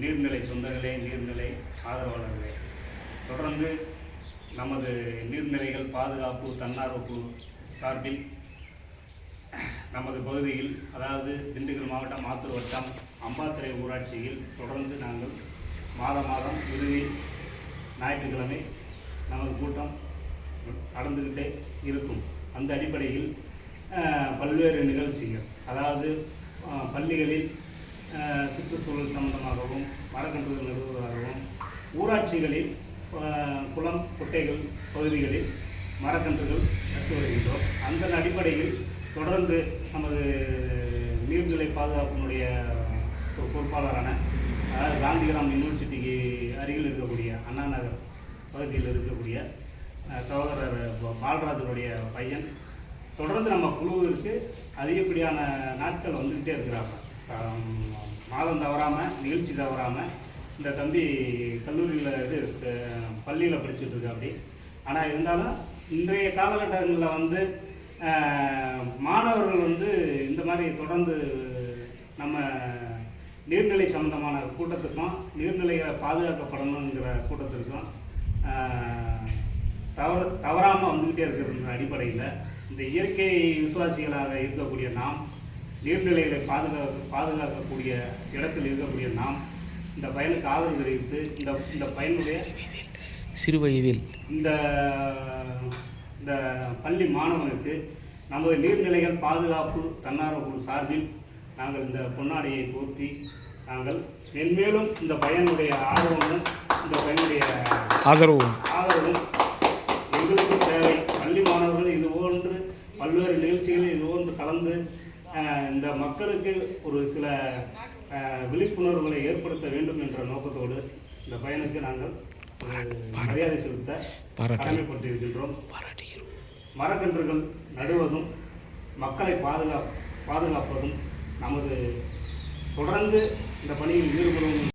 நீர்நிலை சொந்தங்களே, நீர்நிலை ஆதரவாளர்களே, தொடர்ந்து நமது நீர்நிலைகள் பாதுகாப்பு தன்னார்வ குழு சார்பில் நமது பகுதியில், அதாவது திண்டுக்கல் மாவட்டம் ஆத்தூர் வட்டம் அம்பாத்துறை ஊராட்சியில் தொடர்ந்து நாங்கள் மாதம் இறுதி ஞாயிற்றுக்கிழமை நமது கூட்டம் நடந்துக்கிட்டே இருக்கும். அந்த அடிப்படையில் பல்வேறு நிகழ்ச்சிகள், அதாவது பள்ளிகளில் சுற்றுச்சூழல் சம்பந்தமாகவும் மரக்கன்றுகள் நடுவதாகவும், ஊராட்சிகளில் குளம் குட்டைகள் பகுதிகளில் மரக்கன்றுகள் நட்டு வருகின்றோம். அந்த அடிப்படையில் தொடர்ந்து நமது நீர்நிலை பாதுகாப்பினுடைய ஒரு பொறுப்பாளரான, அதாவது காந்திகிராம் யூனிவர்சிட்டிக்கு அருகில் இருக்கக்கூடிய அண்ணா நகர் பகுதியில் இருக்கக்கூடிய சகோதரர் பால்ராஜனுடைய பையன் தொடர்ந்து நம்ம குழுவிற்கு அதிகப்படியான நாட்கள் வந்துக்கிட்டே இருக்கிறாங்க. மாதம் தவறாமல், நிகழ்ச்சி தவறாமல் இந்த தம்பி கல்லூரியில் பள்ளியில் படிச்சுட்டு இருக்கா அப்படி. ஆனால் இருந்தாலும் இன்றைய காலகட்டங்களில் மாணவர்கள் இந்த மாதிரி தொடர்ந்து நம்ம நீர்நிலை சம்பந்தமான கூட்டத்துக்கும், நீர்நிலைகளை பாதுகாக்கப்படணுங்கிற கூட்டத்திற்கும் தவறாமல் வந்துக்கிட்டே இருக்கிற அடிப்படையில் இந்த இயற்கை விசுவாசிகளாக இருக்கக்கூடிய நாம், நீர்நிலைகளை பாதுகாக்கக்கூடிய இடத்தில் இருக்கக்கூடிய நாம் இந்த பையனுக்கு ஆதரவு தெரிவித்து இந்த பையனுடைய சிறு வயதில் இந்த பள்ளி மாணவனுக்கு நமது நீர்நிலைகள் பாதுகாப்பு தன்னார்வ குழு சார்பில் நாங்கள் இந்த பொன்னாடியை போர்த்தி நாங்கள் மென்மேலும் இந்த பையனுடைய ஆதரவும், இந்த பையனுடைய ஆதரவும் எங்களுக்கு தேவை. பள்ளி மாணவர்கள் இதுபோன்று பல்வேறு நிகழ்ச்சிகளில் இதுபோன்று கலந்து இந்த மக்களுக்கு ஒரு சில விழிப்புணர்வுகளை ஏற்படுத்த வேண்டும் என்ற நோக்கத்தோடு இந்த பையனுக்கு நாங்கள் மரியாதை செலுத்த கடமைப்பட்டிருக்கின்றோம். மரக்கன்றுகள் நடுவதும் மக்களை பாதுகாப்பதும் நமது தொடர்ந்து இந்த பணியில் ஈடுபடும்